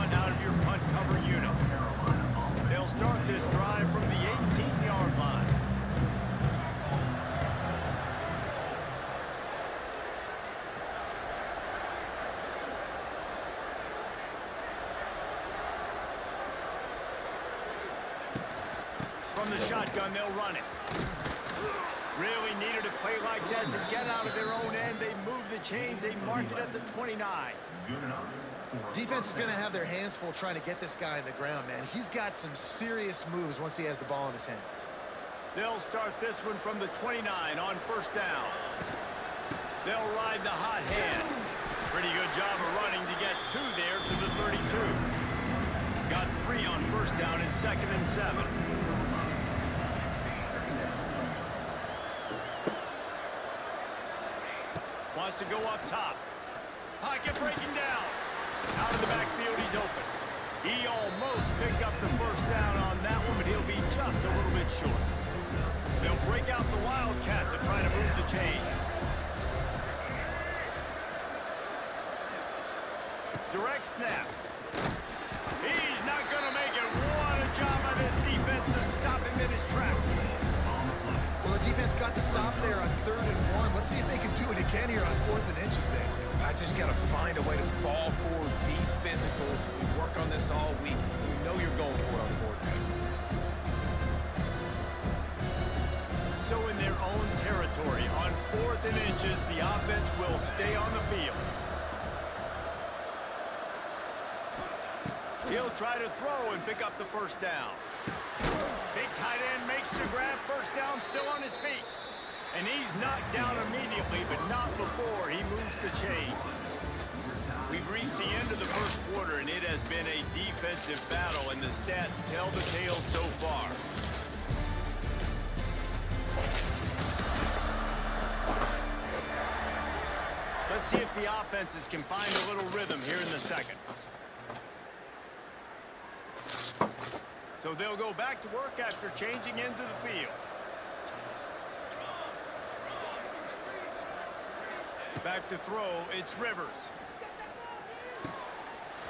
B: From the shotgun, they'll run it. Really needed a play like that to get out of their own end. They move the chains. They mark it at the 29.
C: Defense is going to have their hands full trying to get this guy on the ground, man. He's got some serious moves once he has the ball in his hands.
B: They'll start this one from the 29 on first down. They'll ride the hot hand. Pretty good job of running to get 2 there to the 32. Got 3 on first down and 2nd and 7. Wants to go up top. Pocket breaking down. Out of the backfield, he's open. He almost picked up the first down on that one, but he'll be just a little bit short. They'll break out the Wildcat to try to move the chains. Direct snap. He's not going to make it. What a job by this defense to stop him in his tracks.
C: Well, the defense got the stop there on 3rd and 1. Let's see if they can do it again here on 4th and inches there.
D: I just got to find a way to fall forward, be physical. We work on this all week. We know you're going for it on 4th down.
B: So in their own territory, on 4th and inches, the offense will stay on the field. He'll try to throw and pick up the first down. Big tight end makes the grab, first down, still on his feet. And he's knocked down immediately, but not before he moves the chains. We've reached the end of the first quarter, and it has been a defensive battle, and the stats tell the tale so far. Let's see if the offenses can find a little rhythm here in the second. So they'll go back to work after changing into the field. Back to throw, it's Rivers.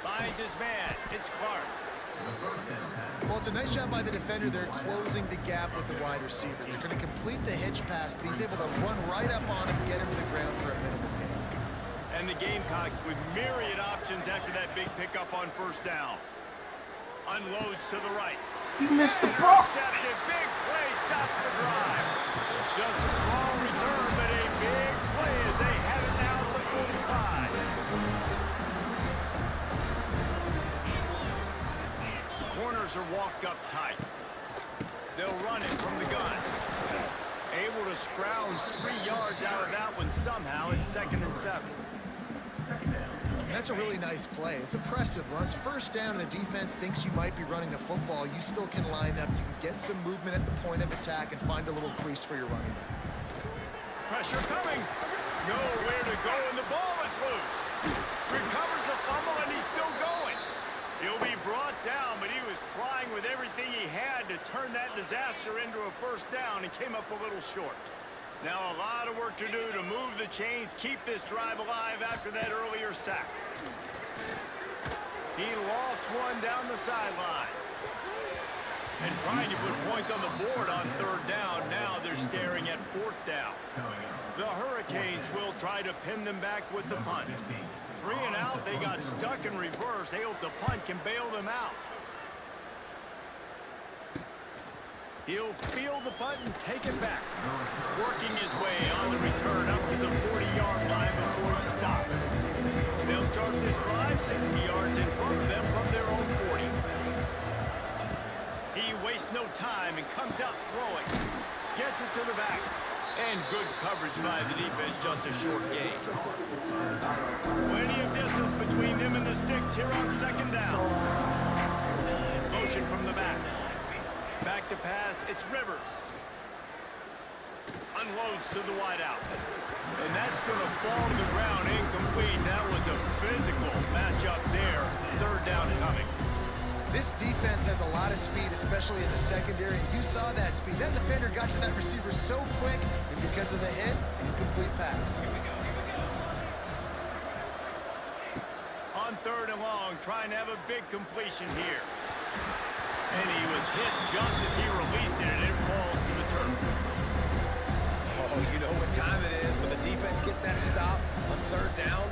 B: Finds his man, it's Clark.
C: Well, it's a nice job by the defender there closing the gap with the wide receiver. They're going to complete the hitch pass, but he's able to run right up on him and get him to the ground for a minimal gain.
B: And the Gamecocks with myriad options after that big pickup on first down. Unloads to the right.
A: You missed the ball.
B: Intercepted, big play, stops the drive. Just a small return, but a big play as they have it now at the 45. Corners are walked up tight. They'll run it from the gun. Able to scrounge 3 yards out of that one somehow. It's 2nd and 7.
C: And that's a really nice play. It's impressive. Once first down and the defense thinks you might be running the football, you still can line up. You can get some movement at the point of attack and find a little crease for your running back.
B: Pressure coming. Nowhere to go, and the ball is loose. Recovers the fumble, and he's still going. He'll be brought down, but he was trying with everything he had to turn that disaster into a first down and came up a little short. Now a lot of work to do to move the chains, keep this drive alive after that earlier sack. He lost one down the sideline. And trying to put points on the board on 3rd down. Now they're staring at 4th down. The Hurricanes will try to pin them back with the punt. 3 and out, they got stuck in reverse. They hope the punt can bail them out. He'll field the punt and take it back. Working his way on the return up to the 40-yard line before he stopped. They'll start this drive 60 yards in front of them from their own 40. He wastes no time and comes out throwing. Gets it to the back. And good coverage by the defense, just a short gain. Plenty of distance between them and the sticks here on 2nd down. Motion from the back. Back to pass, it's Rivers. Unloads to the wideout. And that's going to fall to the ground incomplete. That was a physical matchup there. 3rd down coming.
C: This defense has a lot of speed, especially in the secondary. You saw that speed. That defender got to that receiver so quick, and because of the hit, incomplete pass.
B: On 3rd and long, trying to have a big completion here. And he was hit just as he released it, and it falls to the turf.
D: Oh, you know what time it is when the defense gets that stop on 3rd down.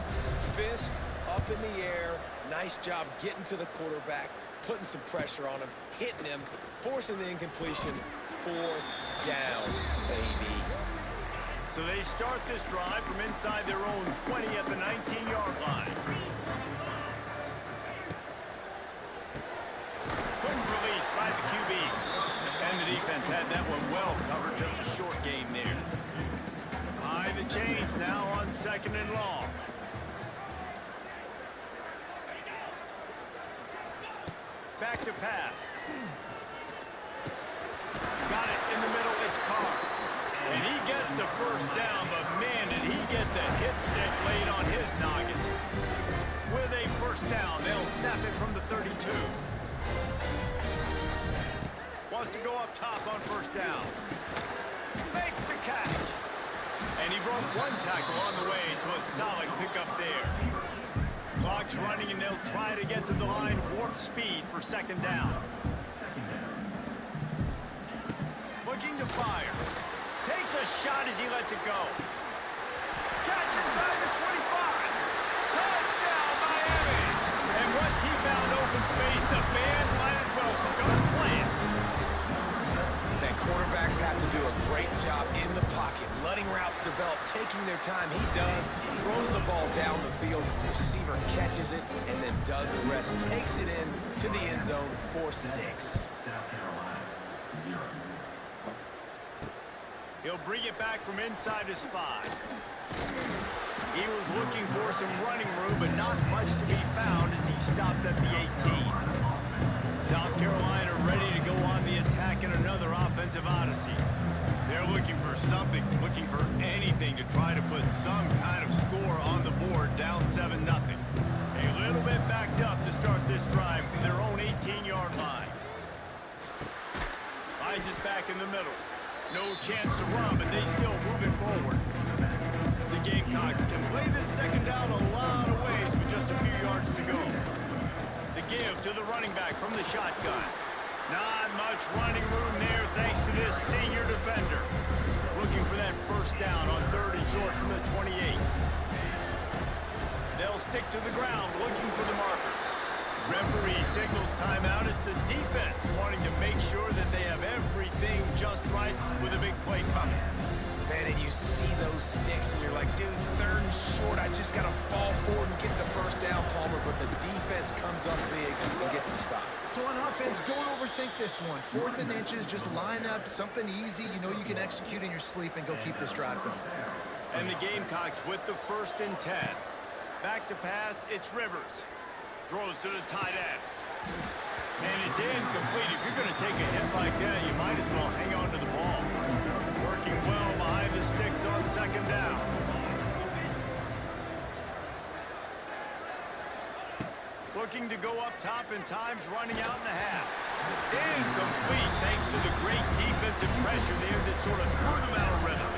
D: Fist up in the air. Nice job getting to the quarterback, putting some pressure on him, hitting him, forcing the incompletion. 4th down, baby.
B: So they start this drive from inside their own 20 at the 19-yard line. Couldn't release by the QB. And the defense had that one well covered, just a short gain there. High the chains now on 2nd and long. Back to pass. Got it in the middle, it's Carr. And he gets the first down, but man, did he get the hit stick laid on his noggin. With a first down, they'll snap it from the 32. Wants to go up top on first down. Makes the catch. And he broke one tackle on the way to a solid pickup there. Clock's running, and they'll try to get to the line warp speed for 2nd down. Looking to fire. Takes a shot as he lets it go. Catch inside the 25. Touchdown, Miami. And once he found open space, the band might as well start playing.
D: And quarterbacks have to do a great job in the pocket, letting routes develop, taking their time. He does, throws the ball down the field, receiver catches it, and then does the rest, takes it in to the end zone for 6.
B: He'll bring it back from inside his 5. He was looking for some running room, but not much to be found as he stopped at the 18. South Carolina ready to go on the attack in another offensive odyssey. They're looking for something, looking for anything to try to put some kind of score on the board, down 7-0. A little bit backed up to start this drive from their own 18-yard line. Finds us back in the middle. No chance to run, but they still moving forward. The Gamecocks can play this 2nd down a lot of ways with just a few yards to go. The give to the running back from the shotgun. Not much running room there thanks to this senior defender. Looking for that first down on 3rd and short from the 28. They'll stick to the ground looking for the marker. Referee signals timeout as the defense wanting to make sure that they have everything just right with a big play coming.
D: Man, and you see those sticks, and you're like, dude, 3rd and short, I just got to fall forward and get the first down, Palmer, but the defense comes up big and gets the stop.
C: So on offense, don't overthink this one. 4th and inches, just line up something easy you know you can execute in your sleep and go keep this drive going.
B: And the Gamecocks with the 1st and 10. Back to pass, it's Rivers. Throws to the tight end. And it's incomplete. If you're going to take a hit like that, you might as well hang on to the ball. Working well behind the sticks on 2nd down. Looking to go up top, and time's running out in the half. Incomplete thanks to the great defensive pressure there that sort of threw them out of rhythm.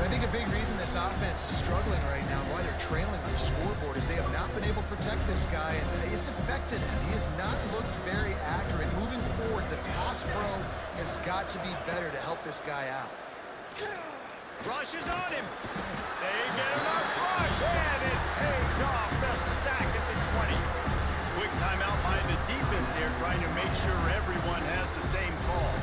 C: I think a big reason this offense is struggling right now, why they're trailing on the scoreboard, is they have not been able to protect this guy, and it's affected him. He has not looked very accurate. Moving forward, the pass pro has got to be better to help this guy out.
B: Rushes on him. They get enough rush, and it pays off. The sack at the 20. Quick timeout by the defense there, trying to make sure everyone has the same call.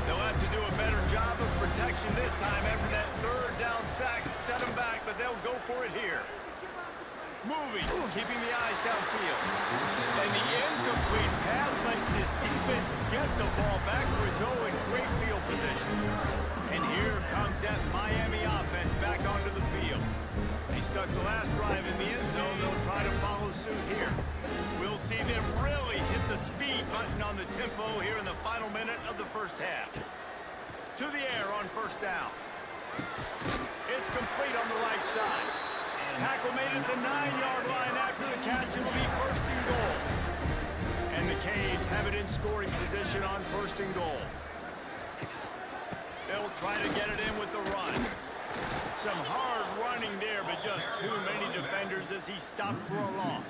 B: They'll have to do a better job of protection this time after that 3rd down sack set them back, but they'll go for it here. Moving, keeping the eyes downfield. And the incomplete pass lets this defense get the ball back for its own great field position. And here comes that Miami offense back onto the field. They stuck the last drive in the end zone. They'll try to follow suit here. We'll see them really hit the speed button on the tempo here in the final minute of the 1st half. To the air on 1st down. It's complete on the right side. Tackle made at the 9-yard line after the catch. It'll be 1st and goal. And the Canes have it in scoring position on 1st and goal. They'll try to get it in with the run. Some hard running there, but just too many defenders as he stopped for a loss.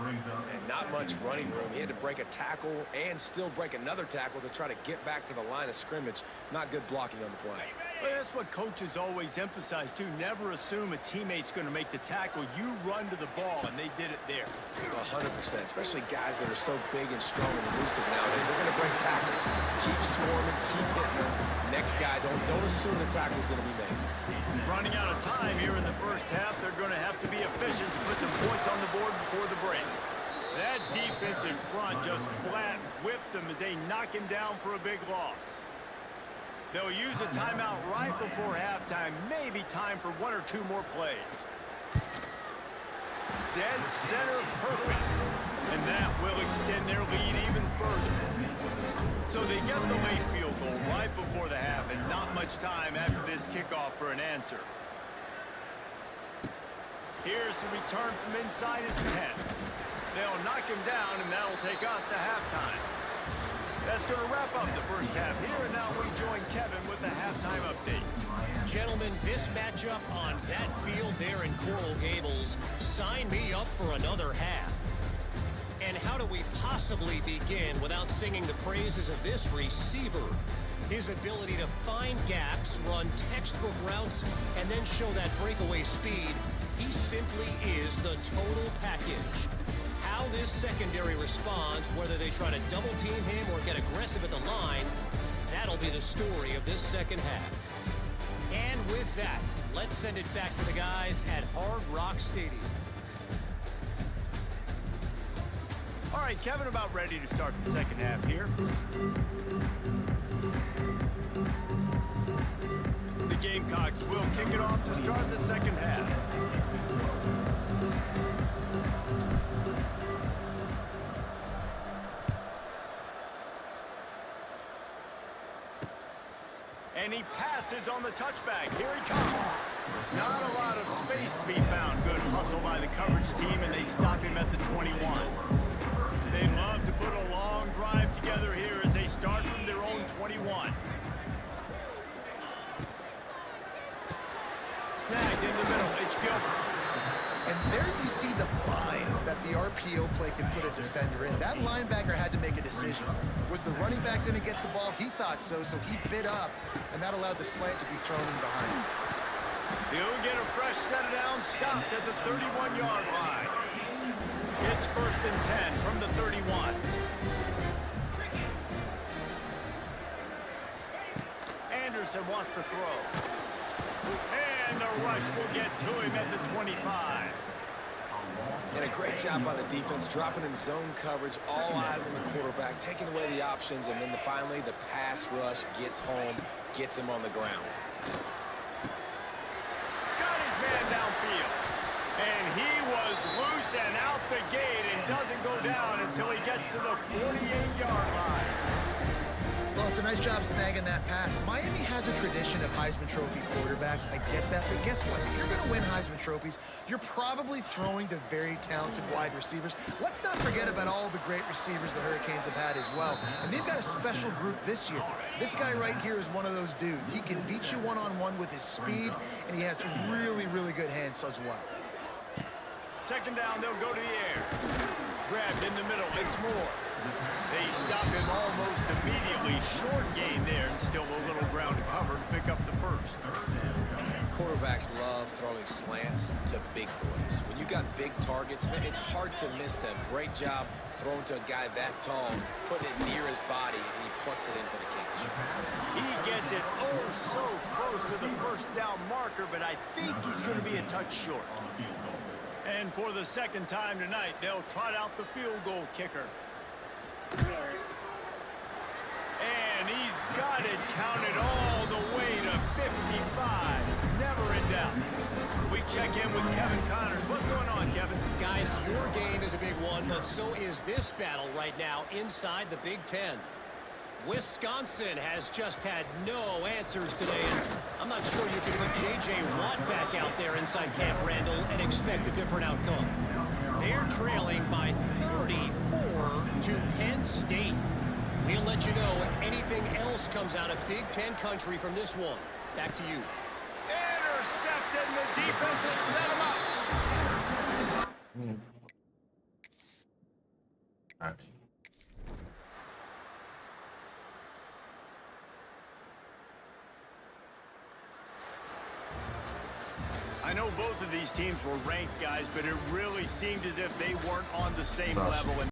D: And not much running room. He had to break a tackle and still break another tackle to try to get back to the line of scrimmage. Not good blocking on the play.
B: Well, that's what coaches always emphasize, too. Never assume a teammate's going to make the tackle. You run to the ball, and they did it there.
D: 100%, especially guys that are so big and strong and elusive nowadays. They're going to break tackles. Keep swarming, keep hitting them. Next guy, don't assume the tackle's going to be made.
B: Running out of time here in the first half, they're going to have to be efficient to put some points on the board before the break. That defensive front just flat whipped them as they knock him down for a big loss. They'll use a timeout right before halftime. Maybe time for one or two more plays. Dead center perfect. And that will extend their lead even further. So they get the late field goal right before the half, and not much time after this kickoff for an answer. Here's the return from inside his 10. They'll knock him down, and that'll take us to halftime. That's going to wrap up the first half here, and now we join Kevin with the halftime update.
E: Gentlemen, this matchup on that field there in Coral Gables, sign me up for another half. And how do we possibly begin without singing the praises of this receiver? His ability to find gaps, run textbook routes, and then show that breakaway speed. He simply is the total package. How this secondary responds, whether they try to double team him or get aggressive at the line, that'll be the story of this second half. And with that, let's send it back to the guys at Hard Rock Stadium.
B: All right, Kevin, about ready to start the second half here. The Gamecocks will kick it off to start the second half. And he passes on the touchback. Here he comes. Not a lot of space to be found. Good hustle by the coverage team, and they stop him at the 21. They love to put a long drive together here as they start from their own 21. Snagged in the middle. It's Gilbert.
C: And there you see the bind that the RPO play can put a defender in. That linebacker had to make a decision. Was the running back going to get the ball? He thought so, so he bid up, and that allowed the slant to be thrown in behind him.
B: He'll get a fresh set down, stopped at the 31-yard line. It's 1st and 10 from the 31. Anderson wants to throw. And the rush will get to him at the 25.
D: And a great job by the defense, dropping in zone coverage, all eyes on the quarterback, taking away the options, and then finally the pass rush gets home, gets him on the ground.
B: Got his man downfield. And he was loose and out the gate and doesn't go down until he gets to the 48-yard line.
C: Well, it's a nice job snagging that pass. Miami has a tradition of Heisman Trophy quarterbacks. I get that, but guess what? If you're going to win Heisman Trophies, you're probably throwing to very talented wide receivers. Let's not forget about all the great receivers the Hurricanes have had as well. And they've got a special group this year. This guy right here is one of those dudes. He can beat you one-on-one with his speed, and he has really, really good hands as well.
B: Second down, they'll go to the air. Grabbed in the middle, it's Moore. They stop him almost immediately. Short gain there, and still a little ground to cover to pick up the first.
D: Quarterbacks love throwing slants to big boys. When you got big targets, man, it's hard to miss them. Great job throwing to a guy that tall, putting it near his body, and he plucks it in for the catch.
B: He gets it oh so close to the first down marker, but I think he's going to be a touch short. And for the second time tonight, they'll trot out the field goal kicker. And he's got it counted all the way to 55. Never in doubt. We check in with Kevin Connors. What's going on, Kevin?
E: Guys, your game is a big one, but so is this battle right now inside the Big Ten. Wisconsin has just had no answers today, and I'm not sure you can put J.J. Watt back out there inside Camp Randall and expect a different outcome. They're trailing by 34 to Penn State. We'll let you know if anything else comes out of Big Ten country from this one. Back to you.
B: Intercepted, and the defense has set him up.
A: All right.
B: I know both of these teams were ranked, guys, but it really seemed as if they weren't on the same
A: Sasha.
B: level.